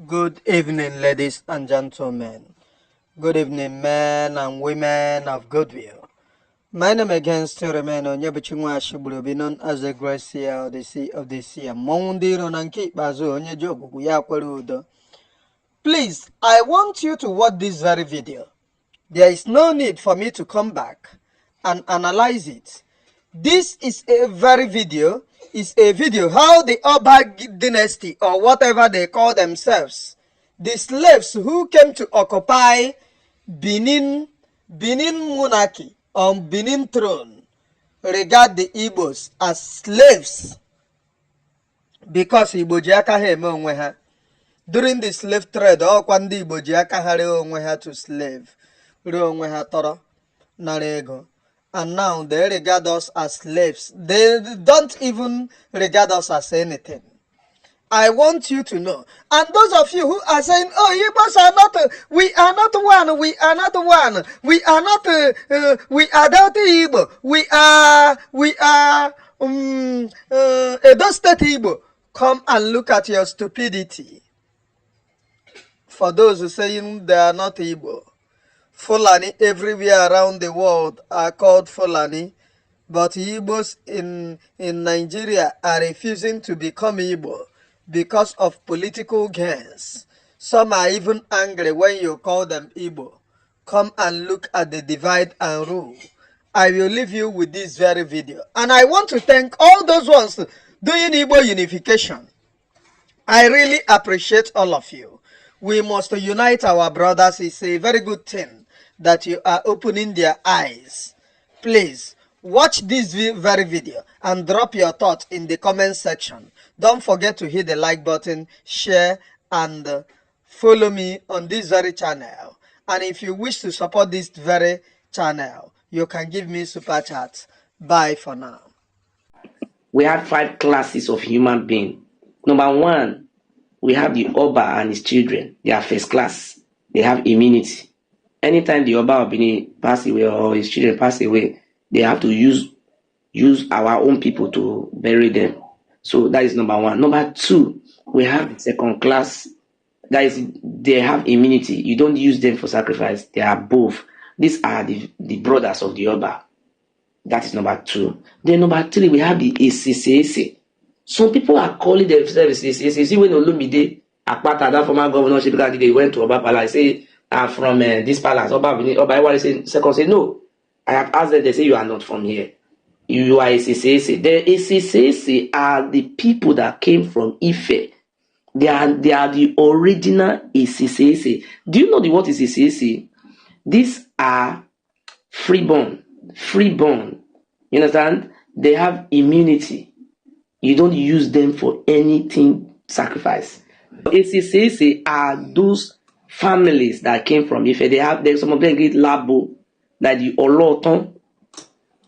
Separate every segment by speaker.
Speaker 1: Good evening, ladies and gentlemen. Good evening, men and women of goodwill. My name again still remains Onyebuchinwa Ashibulubi, known as the Gracia of the Sea of the Sea. Mondiro Nanki Bazo Onyejogu Yakwarudo. Please, I want you to watch this very video. There is no need for me to come back and analyze it. This is a very video. It's a video how the Ọbá dynasty or whatever they call themselves, the slaves who came to occupy Benin monarchy or Benin throne, regard the Igbos as slaves because Igbo ji aka ha eme onwe ha. During the slave trade, ọkwa ndị Igbo ji aka ha ree onwe ha to slave, ree onwe ha tọrọ nara ego. And now they regard us as slaves. They don't even regard us as anything. I want you to know. And those of you who are saying, oh, Igbos are not, we are not one, we are not one, we are not, we are Delta Igbo, we are Edo State Igbo. Come and look at your stupidity. For those who are saying they are not Igbo. Fulani everywhere around the world are called Fulani, but Igbos in Nigeria are refusing to become Igbo because of political gains. Some are even angry when you call them Igbo. Come and look at the divide and rule. I will leave you with this very video. And I want to thank all those ones doing Igbo unification. I really appreciate all of you. We must unite our brothers. It's a very good thing that you are opening their eyes. Please watch this very video and drop your thoughts in the comment section. Don't forget to hit the like button, share, and follow me on this very channel. And if you wish to support this very channel, you can give me super chat. Bye for now.
Speaker 2: We have 5 classes of human being. Number 1, we have the Ọbá and his children. They are first class. They have immunity. Anytime the Ọbá of Benin pass away or his children pass away, they have to use our own people to bury them. So that is number 1. Number 2, we have the second class. That is, they have immunity. You don't use them for sacrifice. They are both. These are the brothers of the Ọbá. That is number 2. Then number 3, we have the ACCAC. Some people are calling themselves ACCAC. You see, when Olumide Akpata, that former governorship, they went to Ọbá Palace, say, I'm from this palace. Ọbá say, second say, no. I have asked them, they say, you are not from here. You are ACCAC. The ACCAC are the people that came from Ife. They are the original ACCAC. Do you know what is ACCAC? These are freeborn. Freeborn. You understand? They have immunity. You don't use them for anything sacrifice. ACCAC are those families that came from Ife. Some of them get Labo, like the Oloton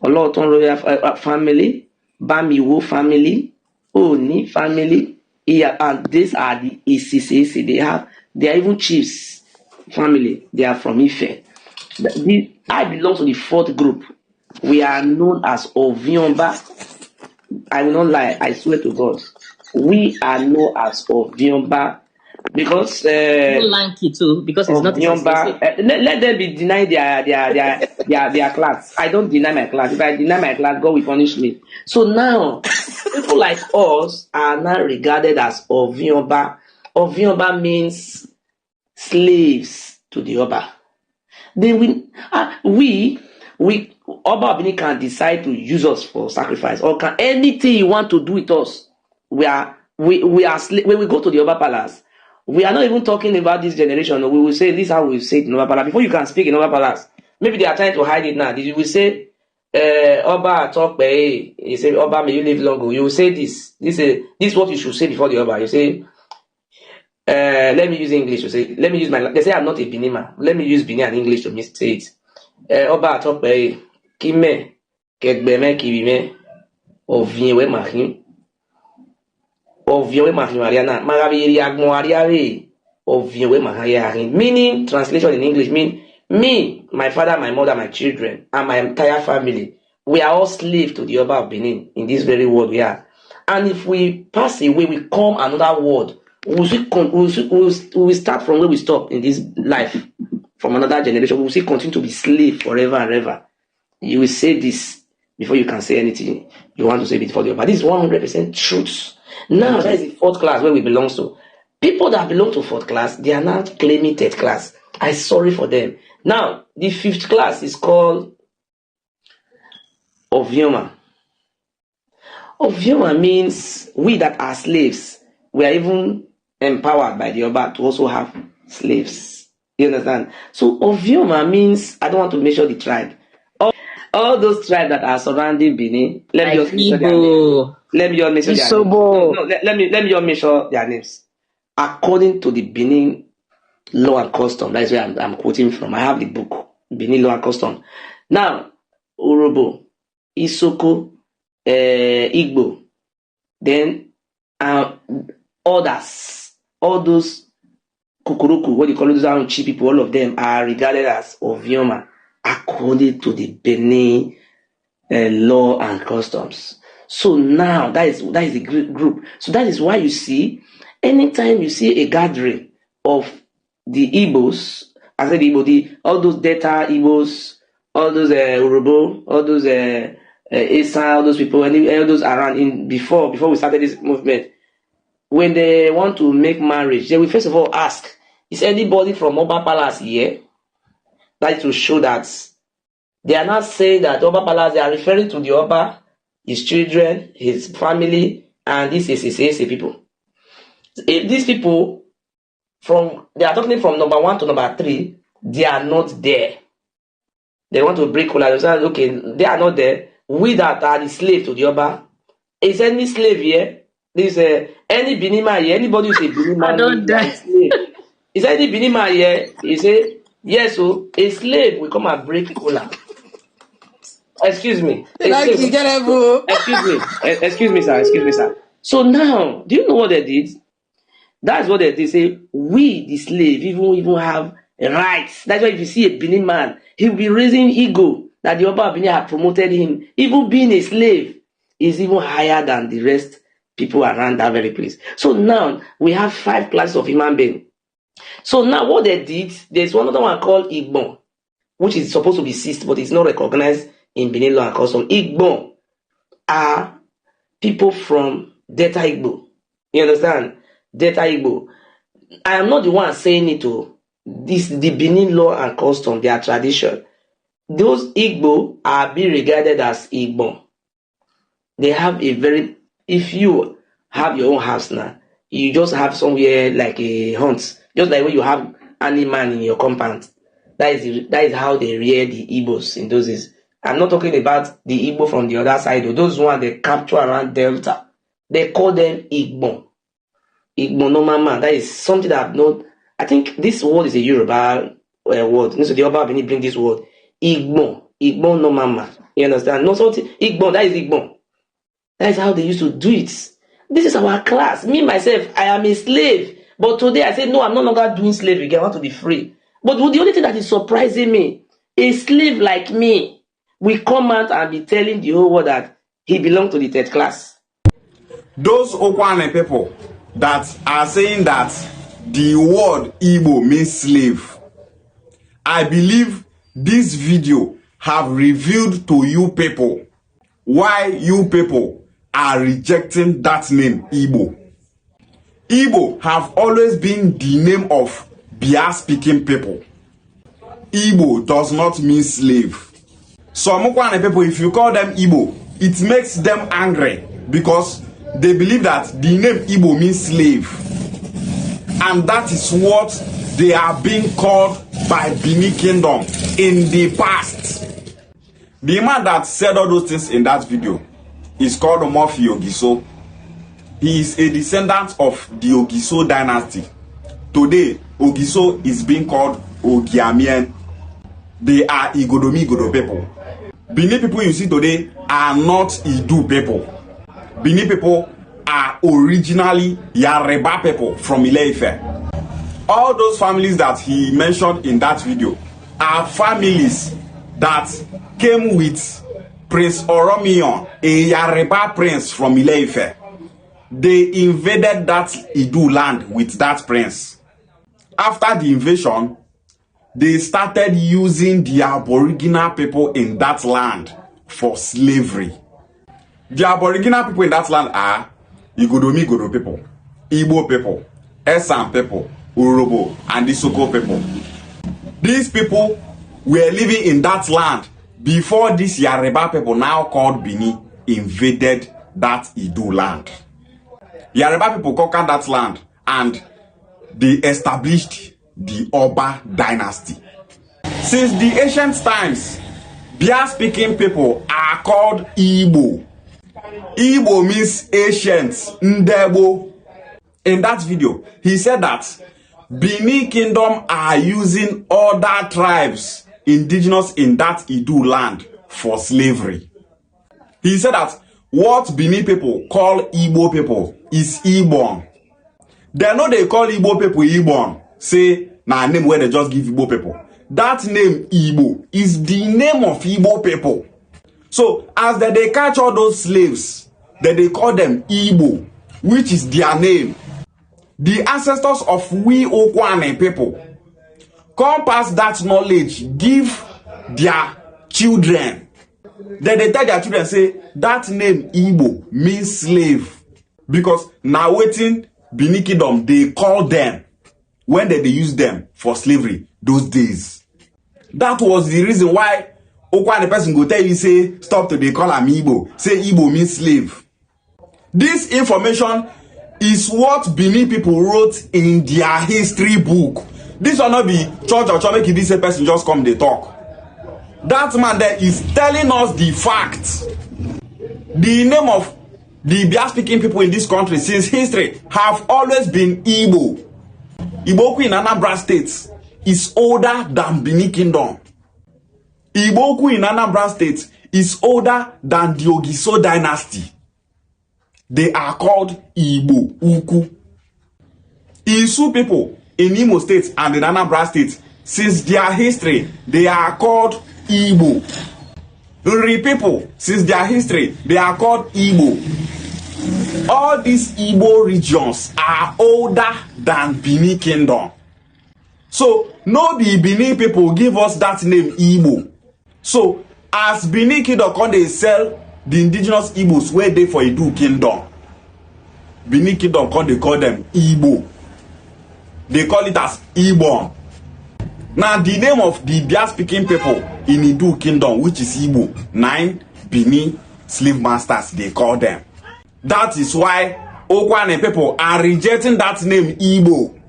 Speaker 2: royal family, Bamiwo family, Oni family, and these are the ACCAC. They are even chiefs family. They are from Ife. I belong to the 4th group. We are known as Ovionba. I will not lie. I swear to God. We are known as Ovionba. Because
Speaker 3: lanky too, because it's not
Speaker 2: let them be denied their class. I don't deny my class. If I deny my class, God will punish me. So now people like us are now regarded as Ovionba. Ovionba means slaves to the Ọbá. Then we Ọbá of Benin can decide to use us for sacrifice, or can anything you want to do with us. We are when we go to the Ọbá Palace. We are not even talking about this generation. We will say this is how we say it in Ọbá Palace. Before you can speak in Ọbá Palace, maybe they are trying to hide it now. You will say, Ọbá talk by. You say, Ọbá, may you live long. You will say this. This is what you should say before the Ọbá. You say, let me use English. You say, let me use my. They say I'm not a Benin man. Let me use Benin and English to say it. Ọbá talk by. Kime, kegbeme kibime, ovienwe mahin. Meaning, translation in English mean me, my father, my mother, my children, and my entire family. We are all slaves to the Ọbá of Benin in this very world we are. And if we pass away, we come another world we start from where we stop in this life, from another generation. We will still continue to be slave forever and ever. You will say this before you can say anything you want to say before the other. But this is 100% truth. Now, that is the fourth class where we belong to. People that belong to fourth class, they are now claiming third class. I'm sorry for them. Now, the fifth class is called Ovioma. Ovioma means we that are slaves, we are even empowered by the Ọba to also have slaves. You understand? So Ovioma means, I don't want to measure the tribe. All those tribes that are surrounding Benin, let me just mention their names. Let me just mention their names. No, let me just mention their names. According to the Benin law and custom, that's where I'm quoting from. I have the book, Benin Law and Custom. Now, Urobo, Isoko, Igbo, then others, all those Kukuruku, what you call those Aruchi people, all of them are regarded as Ovioma according to the Benin law and customs. So now that is the group. So that is why you see, anytime you see a gathering of the Igbos, I said Igbo, all those Delta Igbos, all those Urobo, all those Esa, all those people, and all those around before we started this movement, when they want to make marriage, they will first of all ask, is anybody from Ọbá Palace here? That to show that they are not saying that Ọbá Palace, they are referring to the Ọbá, his children, his family, and this is his people. If these people, they are talking from number 1 to number 3, they are not there. They want to break cola. They say, okay, they are not there. We that are the slave to the Ọbá. Is any slave here? There's any Benima here? Anybody who say Benima is slave? Is any Benima here? You say, yes, so a slave will come and break cola. Excuse me. Excuse me, sir. So now, do you know what they did? That's what they did. Say, we, the slave, even have rights. That's why if you see a Benin man, he'll be raising ego that the Ọbá of Benin have promoted him. Even being a slave is even higher than the rest people around that very place. So now we have 5 classes of human being. So now what they did, there's another one called Igbo, which is supposed to be ceased, but it's not recognized in Benin law and custom. Igbo are people from Delta Igbo. You understand? Delta Igbo. I am not the one saying it to this, the Benin law and custom, their tradition. Those Igbo are being regarded as Igbo. They have if you have your own house now, you just have somewhere like a hunt, just like when you have animal in your compound. That is how they rear the Igbos in those days. I'm not talking about the Igbo from the other side, or those ones they capture around Delta. They call them Igbo. Igbo no mama. That is something that I've not. I think this word is a Yoruba word. So the Ọbá of Benin bring this word. Igbo. Igbo no mama. You understand? No something. Igbo. That is Igbo. That is how they used to do it. This is our class. Me, myself, I am a slave. But today I say, no, I'm no longer doing slave again. I want to be free. But the only thing that is surprising me, a slave like me will come out and be telling the whole world that he belongs to the 3rd class.
Speaker 4: Those Okwane people that are saying that the word Igbo means slave, I believe this video have revealed to you people why you people are rejecting that name Igbo. Igbo have always been the name of Bia-speaking people. Igbo does not mean slave. Some Okwane people, if you call them Igbo, it makes them angry because they believe that the name Igbo means slave. And that is what they are being called by Benin Kingdom in the past. The man that said all those things in that video is called Omofi Ogiso. He is a descendant of the Ogiso dynasty. Today, Ogiso is being called Ogiamien. They are Igodomi people. Benin people you see today are not Idu people. Benin people are originally Yoruba people from Ile-Ife. All those families that he mentioned in that video are families that came with Prince Oromiyan, a Yoruba prince from Ile-Ife. they invaded that Idu land with that prince. After the invasion, they started using the Aboriginal people in that land for slavery. The Aboriginal people in that land are Igodomi people, Igbo people, Esan people, Urobo, and the Soko people. These people were living in that land before these Yoruba people, now called Benin, invaded that Idu land. Yoruba people conquered that land and they established the Ọbá dynasty. Since the ancient times, Bia-speaking people are called Igbo. Igbo means ancient, Ndebo. In that video, he said that Benin Kingdom are using other tribes indigenous in that Idu land for slavery. He said that what Benin people call Igbo people is Igbo. They know they call Igbo people Igbo. Say, na name where they just give Igbo people. That name Igbo is the name of Igbo people. So as they catch all those slaves, they call them Igbo, which is their name. The ancestors of we Okwane people come past that knowledge, give their children. Then they tell their children, say, that name Igbo means slave. Because now waiting Benin Kingdom, they call them when they use them for slavery those days. That was the reason why Okwane person go tell you, say, stop to they call am Igbo. Say Igbo means slave. This information is what Benin people wrote in their history book. This will not be church or church, make this person just come they talk. That man there is telling us the facts. The name of the Bia-speaking people in this country since history have always been Igbo. Igbo in Anambra State is older than Benin Kingdom. Igbo in Anambra State is older than the Ogiso dynasty. They are called Igbo Uku. Isu people in Imo State and in Anambra State, since their history, they are called Igbo. Nri people, since their history, they are called Igbo. All these Igbo regions are older than Benin Kingdom. So, no be Benin people give us that name Igbo. So, as Benin Kingdom come they sell the indigenous Igbos where they for Idu Kingdom, Benin Kingdom come they call them Igbo. They call it as Igbo. Now the name of the Bia-speaking people in Idu Kingdom, which is Igbo, 9 Benin slave masters, they call them. That is why Okwane people are rejecting that name Igbo.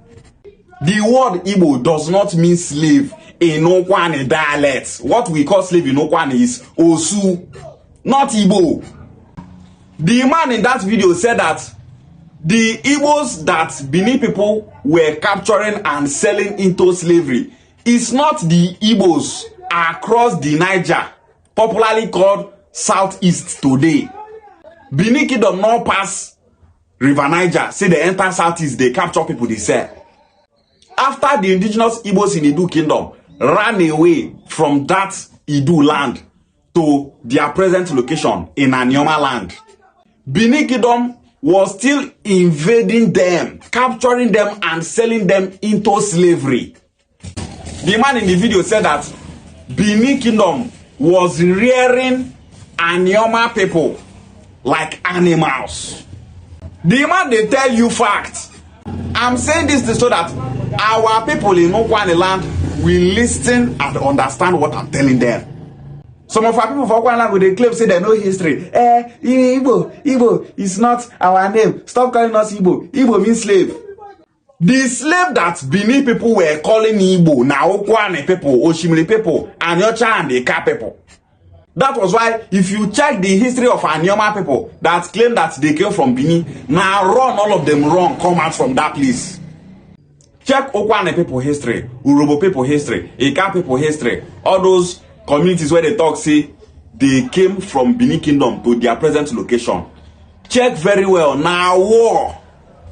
Speaker 4: The word Igbo does not mean slave in Okwane dialect. What we call slave in Okwane is Osu, not Igbo. The man in that video said that the Igbos that Benin people were capturing and selling into slavery is not the Igbos across the Niger, popularly called Southeast today. Benin Kingdom now pass River Niger, say they enter Southeast, they capture people, they sell. After the indigenous Igbos in Idu Kingdom ran away from that Idu land to their present location in Anioma land, Benin Kingdom was still invading them, capturing them and selling them into slavery. The man in the video said that Benin Kingdom was rearing Anioma people like animals. The man they tell you facts. I'm saying this so that our people in Okwane land will listen and understand what I'm telling them. Some of our people for Okwane land will they claim say they know history. Igbo is not our name. Stop calling us Igbo. Igbo means slave. The slave that Benin people were calling Igbo, now Okwane people, Oshimiri people, Anyocha and Eka people. That was why if you check the history of Anioma people that claim that they came from Benin, now run all of them wrong, come out from that place. Check Okwane people history, Urobo people history, Eka people history, all those communities where they talk say they came from Benin Kingdom to their present location. Check very well. Now war,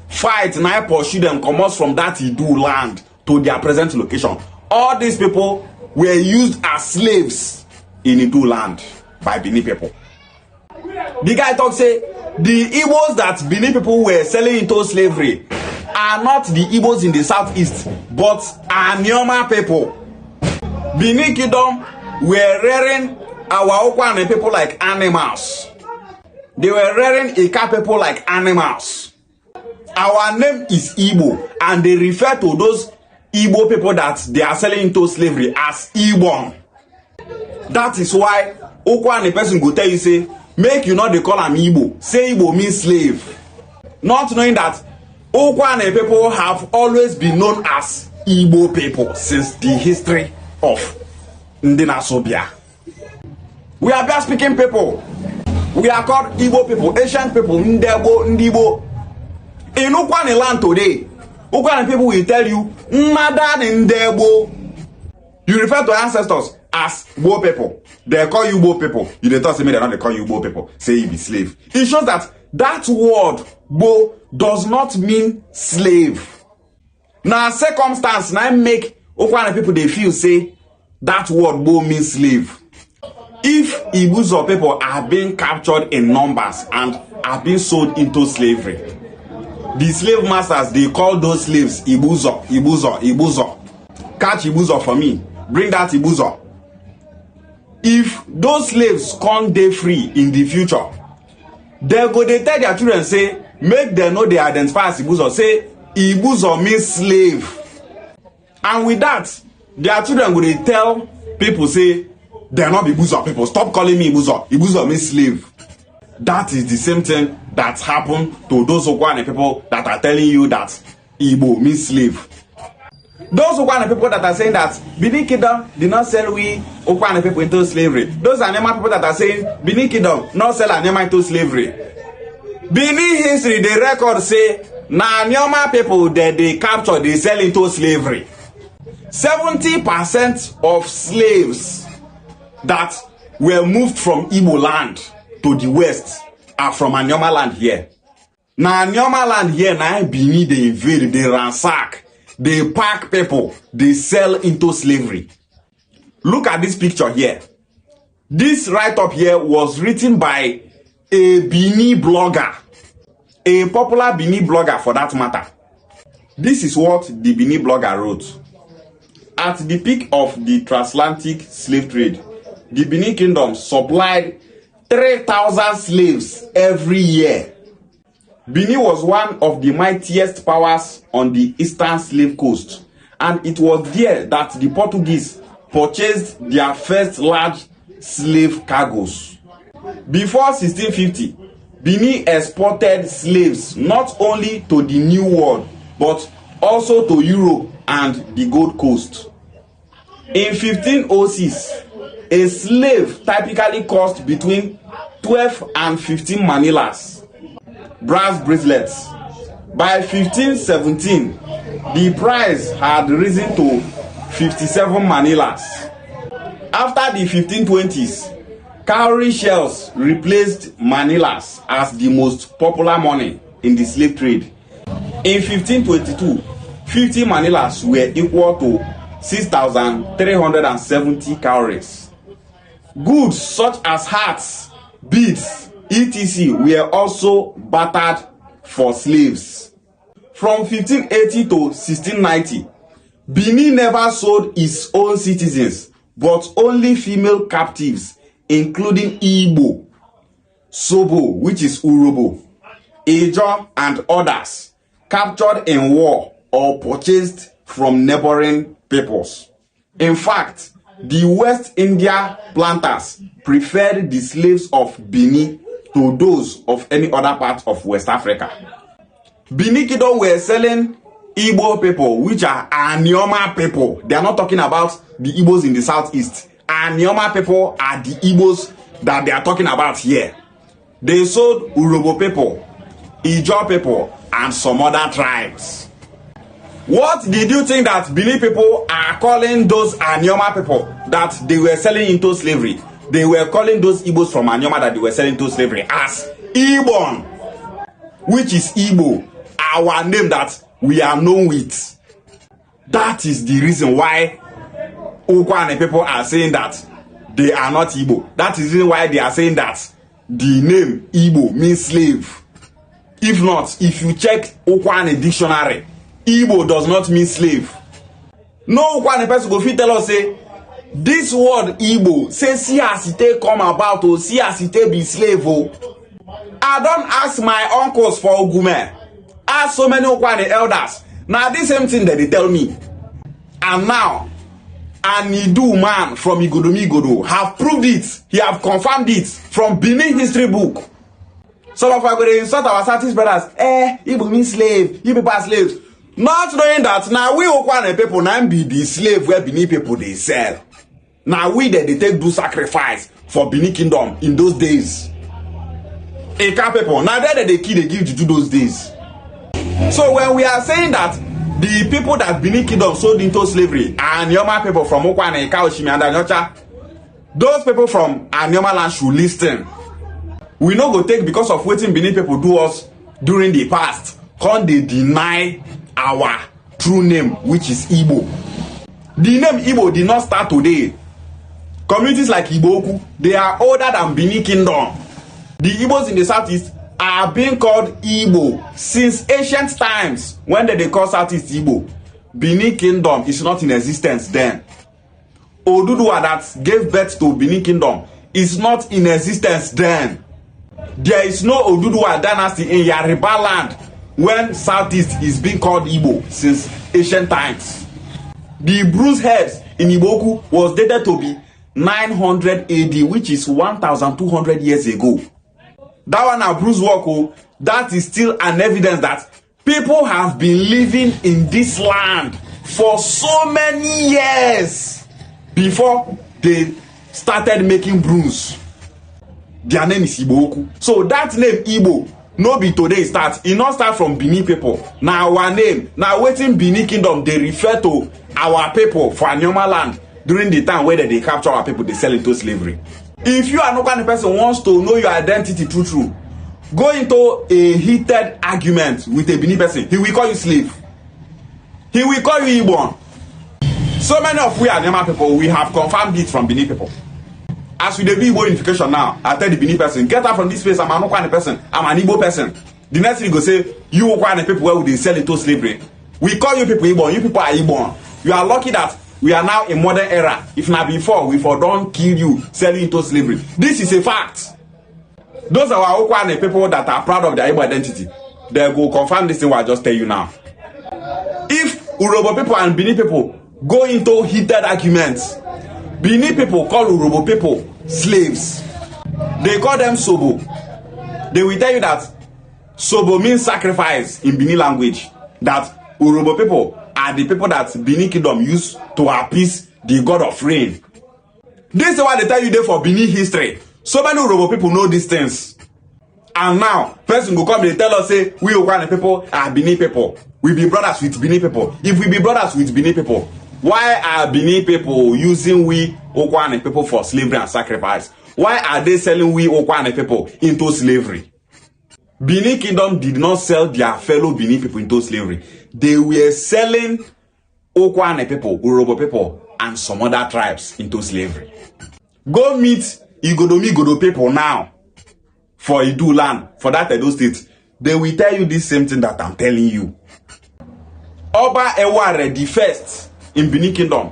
Speaker 4: fight, now pursue them, come out from that Idu land to their present location. All these people were used as slaves in Idu land by Benin people. The guy talk say the Igbos that Benin people were selling into slavery are not the Igbos in the southeast, but Anioma people. Benin Kingdom were rearing our Okwane people like animals. They were rearing Ika people like animals. Our name is Igbo, and they refer to those Igbo people that they are selling into slavery as Igbo. That is why Okwane person go tell you say, make you not they call am Igbo. Say Igbo means slave. Not knowing that Okwane people have always been known as Igbo people since the history of Ndinasobia. We are just speaking people. We are called Igbo people, ancient people, Ndebo, Ndibo. In Okwane land today, Okwane people will tell you, Nada Ndebo. You refer to ancestors as Bo people. They call you Bo people. You dey talk to me, they call you Bo people. Say you be slave. It shows that that word Bo does not mean slave. Now circumstance now make Okwane people they feel say that word Bo means slave. If Igbos people are being captured in numbers and are being sold into slavery, the slave masters they call those slaves Ibuzo, Ibuzo, Ibuzo. Catch Ibuzo for me. Bring that Ibuzo. If those slaves can't dey free in the future, they go they tell their children say, make them know they identify as Ibuzo. Say Ibuzo means slave. And with that, their children go they tell people say, they are not Ibuzo people. Stop calling me Ibuzo. Ibuzo means slave. That is the same thing that happened to those Okwane people that are telling you that Igbo means slave. Those Okwane people that are saying that Benin Kingdom did not sell we Okwane people into slavery. Those Anema people that are saying Benin Kingdom not sell Anema into slavery. Benin history, the record say, na Anema people that they capture, they sell into slavery. 70% of slaves that were moved from Igbo land to the west are from Anioma land here. Now Anioma land here, now Benin they invade, they ransack, they pack people, they sell into slavery. Look at this picture here. This write-up here was written by a Benin blogger, a popular Benin blogger for that matter. This is what the Benin blogger wrote. At the peak of the transatlantic slave trade, the Benin Kingdom supplied 3,000 slaves every year. Benin was one of the mightiest powers on the eastern slave coast, and it was there that the Portuguese purchased their first large slave cargoes. Before 1650, Benin exported slaves not only to the New World, but also to Europe and the Gold Coast. In 1506, a slave typically cost between 12 and 15 manilas, brass bracelets. By 1517, the price had risen to 57 manilas. After the 1520s, cowrie shells replaced manilas as the most popular money in the slave trade. In 1522, 50 manilas were equal to 6,370 cowries. Goods such as hats, beads, etc. were also bartered for slaves. From 1580 to 1690, Benin never sold its own citizens, but only female captives, including Igbo, Sobo, which is Urobo, Ijo, and others, captured in war or purchased from neighboring peoples. In fact, the West India planters preferred the slaves of Benin to those of any other part of West Africa. Benin Kingdom were selling Igbo people, which are Anioma people. They are not talking about the Igbos in the southeast. Anioma people are the Igbos that they are talking about here. They sold Urobo people, Ijo people, and some other tribes. What did you think that Benin people are calling those Anioma people that they were selling into slavery? They were calling those Igbos from Anioma that they were selling into slavery as Ibon, which is Igbo, our name that we are known with. That is the reason why Okwane people are saying that they are not Igbo. That is the reason why they are saying that the name Igbo means slave. If not, if you check Okwane dictionary, Igbo does not mean slave. No Okwane person go fit tell us say this word Igbo say see as it take come about or see as it take be slave. Oh. I don't ask my uncles for Ogume. Ask so many Okwane elders. Now this same thing that they tell me. And now Anidu man from Igodo have proved it. He have confirmed it from Benin history book. Some of us go to insult our Satis brothers. Igbo means slave. You people are slaves. Not knowing that now we Okwane people now be the slave where Benin people they sell. Now we that they take do sacrifice for Benin kingdom in those days. Eka people now that they kill they give to do those days. So when we are saying that the people that Benin kingdom sold into slavery are Anyoma people from Okwane, Eka, Oshimi, and Anyocha, those people from Anyoma land should listen. We no go take because of what Benin people do us during the past. Can't they deny our true name, which is Igbo? The name Igbo did not start today. Communities like Igbo, they are older than Benin kingdom. The Igbos in the southeast are being called Igbo since ancient times. When they call Southeast Igbo, Benin kingdom is not in existence then. Oduduwa that gave birth to Benin kingdom is not in existence then. There is no Oduduwa dynasty in Yoruba land when Southeast is being called Igbo since ancient times. The bruised heads in Igboku was dated to be 900 AD, which is 1,200 years ago. That one a bruise work, that is still an evidence that people have been living in this land for so many years before they started making bruise. Their name is Igbo. So that name Igbo no be today start. It not start from Benin people. Now our name, now waiting Benin kingdom, they refer to our people for Anyoma land during the time where they capture our people, they sell into slavery. If you are no kind of person wants to know your identity true, go into a heated argument with a Benin person. He will call you slave. He will call you Igbo. So many of we Anyoma people, we have confirmed it from Benin people. As we do Igbo unification now, I tell the Benin person, get out from this place, I'm an Okwane person, I'm an Igbo person. The next thing you go say, you Okwane people where would they sell into slavery? We call you people Igbo, you people are Igbo. You are lucky that we are now in modern era. If not before, we for don't kill you selling into slavery. This is a fact. Those are our Okwane people that are proud of their Igbo identity. They go confirm this thing what I just tell you now. If Urobo people and Benin people go into heated arguments, Benin people call Urobo people slaves. They call them Sobo. They will tell you that Sobo means sacrifice in Benin language. That Urobo people are the people that Benin kingdom used to appease the god of rain. This is what they tell you there for Benin history. So many Urobo people know these things. And now, person go come they tell us say we Okwane people are Benin people. We be brothers with Benin people. If we be brothers with Benin people, why are Benin people using we Okwane people for slavery and sacrifice? Why are they selling we Okwane people into slavery? Benin kingdom did not sell their fellow Benin people into slavery. They were selling Okwane people, Urobo people, and some other tribes into slavery. Go meet Igodo people now for Idu land, for that Edo state. They will tell you this same thing that I'm telling you. Ọbá Eware the first in Benin kingdom,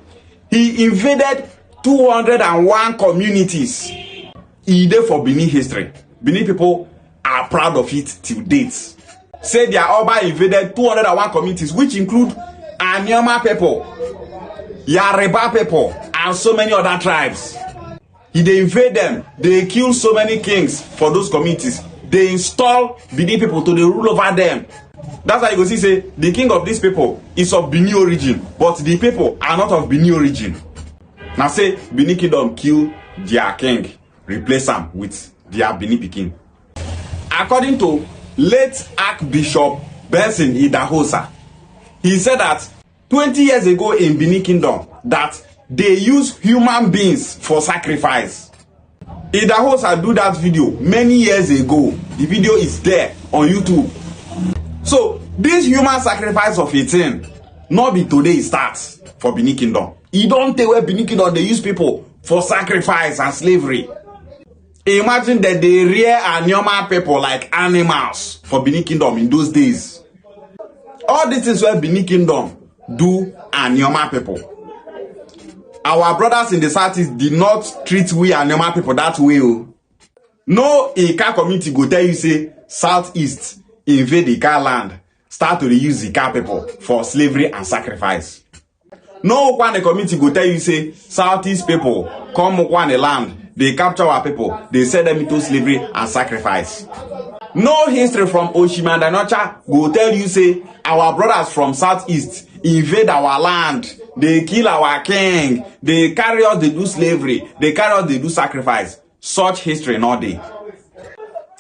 Speaker 4: he invaded 201 communities. He did for Benin history. Benin people are proud of it till date. Say their Ọbá invaded 201 communities, which include Anyoma people, Yoruba people, and so many other tribes. They invade them. They kill so many kings for those communities. They install Benin people to the rule over them. That's why you go see say the king of these people is of Benin origin, but the people are not of Benin origin. Now say Benin kingdom kill their king, replace him with their Benin Pikin. According to late Archbishop Benson Idahosa, he said that 20 years ago in Benin kingdom that they use human beings for sacrifice. Idahosa do that video many years ago. The video is there on YouTube. So this human sacrifice of a thing not be today it starts for Benin kingdom. You don't tell where Benin kingdom they use people for sacrifice and slavery. Imagine that they rear Anioma people like animals for Benin Kingdom in those days. All these things where Benin Kingdom do Anioma people. Our brothers in the Southeast did not treat we Anioma people that way. No Ika community go tell you say Southeast invade Ika land, start to use Ika people for slavery and sacrifice. No one community go tell you say Southeast people come one land, they capture our people, they sell them into slavery and sacrifice. No history from Oshimandanocha go tell you say our brothers from Southeast invade our land, they kill our king, they carry us, they do slavery, they carry us, they do sacrifice. Such history not there.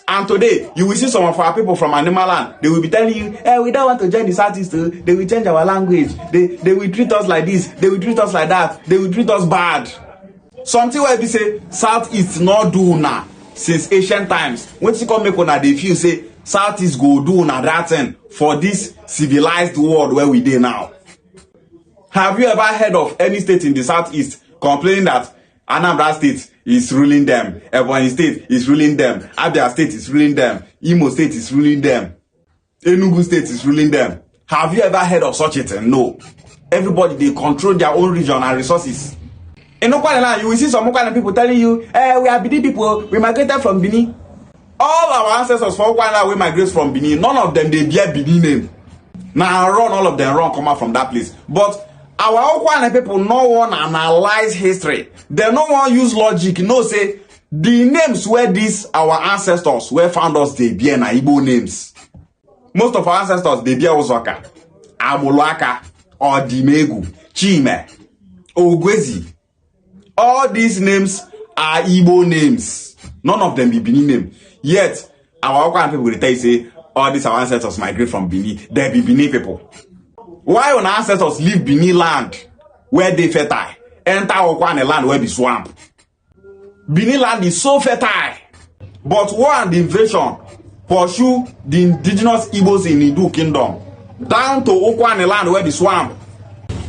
Speaker 4: And today, you will see some of our people from Animal Land, they will be telling you, we don't want to join the Southeast, they will change our language, they will treat us like this, they will treat us like that, they will treat us bad. Something where we say, Southeast not do now, since ancient times. When you come make una, they feel say, Southeast go do na that thing for this civilized world where we dey now. Have you ever heard of any state in the Southeast complaining that Anambra State is ruling them, Ebonyi State is ruling them, Abia State is ruling them, Imo State is ruling them, Enugu State is ruling them? Have you ever heard of such a thing? No. Everybody, they control their own region and resources. In Okwaneland, you will see some Okwaneland people telling you, we are Benin people, we migrated from Benin. All our ancestors for Okwaneland, we migrated from Benin. None of them, they bear Benin name. Now, all of them come out from that place. But our Okwaneland people no one analyze history. They no one use logic. No say the names where these our ancestors where found us they bear na Igbo names. Most of our ancestors they bear Ozoka, Amulaka, or Dimegu, Chime, Ogwezi. All these names are Igbo names. None of them be Benin name. Yet our Okwaneland people will tell you say all these our ancestors migrate from Benin. They be Benin people. Why on our ancestors leave Benin land where they fertile, enter Okwane land where the swamp? Benin land is so fertile, but war and invasion pursue the indigenous Igbos in Idu Kingdom down to Okwane land where the swamp.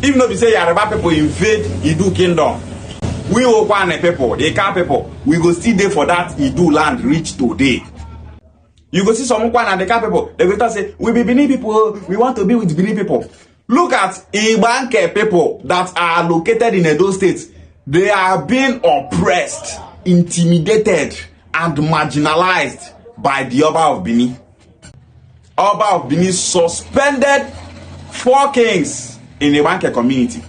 Speaker 4: Even though we say Yoruba people invade Idu Kingdom, we Okwane people, the Ika people, we go still there for that Idu land reach today. You go see some Okwane and the Ika people, they go say, we be Benin people, we want to be with Benin people. Look at Ibanke people that are located in Edo State. They are being oppressed, intimidated, and marginalized by the Ọbá of Benin. Ọbá of Benin suspended 4 kings in Ibanke community.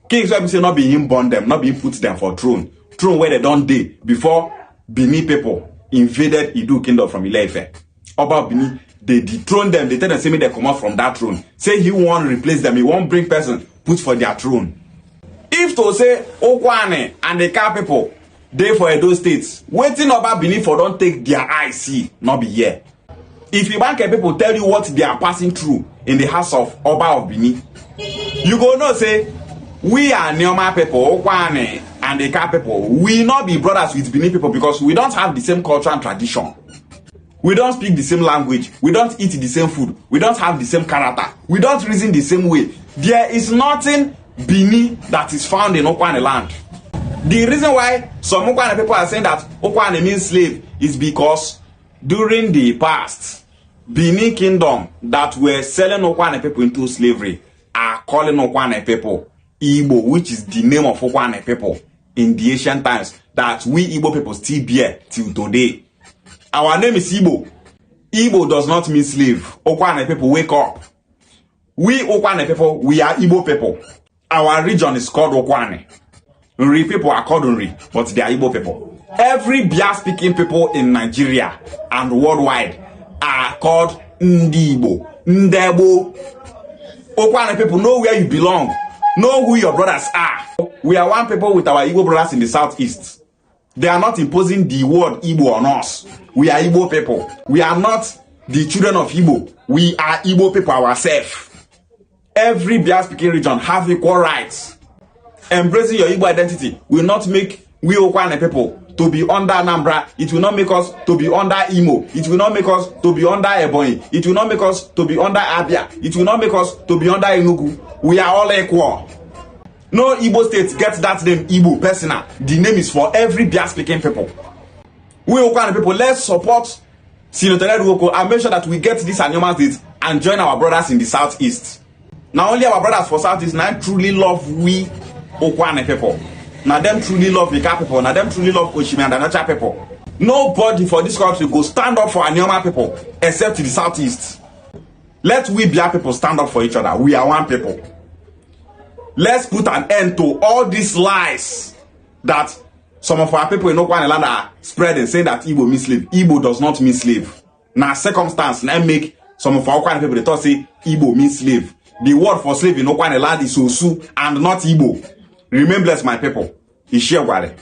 Speaker 4: Kings where we say not be him born them, not be put them for throne where they don't dey before Benin people invaded Idu Kingdom from Ile-Ife. Ọbá of Benin, they dethrone them, they tell them say me they come out from that throne. Say he won't replace them, he won't bring person put for their throne. If to say Okwane and the Ika people they for Edo states, waiting Ọbá Benin for don't take their eye see, not be here. If Ibanke people tell you what they are passing through in the house of Ọbá of Benin, you go know say we are Neoma people, Okwane and the Ika people, we not be brothers with Benin people because we don't have the same culture and tradition. We don't speak the same language. We don't eat the same food. We don't have the same character. We don't reason the same way. There is nothing Benin that is found in Okwane land. The reason why some Okwane people are saying that Okwane means slave is because during the past, Benin Kingdom that were selling Okwane people into slavery are calling Okwane people Igbo, which is the name of Okwane people in the ancient times that we Igbo people still bear till today. Our name is Igbo. Igbo does not mean slave. Okwane people, wake up. We Okwane people, we are Igbo people. Our region is called Okwane. Nri people are called Nri, but they are Igbo people. Every Bia-speaking people in Nigeria and worldwide are called Ndibo, Ndebo. Okwane people, know where you belong. Know who your brothers are. We are one people with our Igbo brothers in the Southeast. They are not imposing the word Igbo on us. We are Igbo people. We are not the children of Igbo. We are Igbo people ourselves. Every Bia-speaking region have equal rights. Embracing your Igbo identity will not make we Okwane people to be under Anambra. It will not make us to be under Imo. It will not make us to be under Ebonyi. It will not make us to be under Abia. It will not make us to be under Enugu. We are all equal. No Igbo state gets that name Igbo personal. The name is for every Bia-speaking people. We Okwane people, let's support Senator Edwoko and make sure that we get these animals and join our brothers in the southeast. Now only our brothers for southeast now truly love we Okwane people. Now them truly love Ika people. Now them truly love Oshimi and Anacha people. Nobody for this country go stand up for Anyoma people except the southeast. Let we Bia people stand up for each other. We are one people. Let's put an end to all these lies that some of our people in Okwane land are spreading, saying that Igbo means slave. Igbo does not mean slave. Now circumstance, let make some of our Okwane people they talk say Igbo means slave. The word for slave in Okwane land is Osu and not Igbo. Remain blessed, my people. Ishia Wale.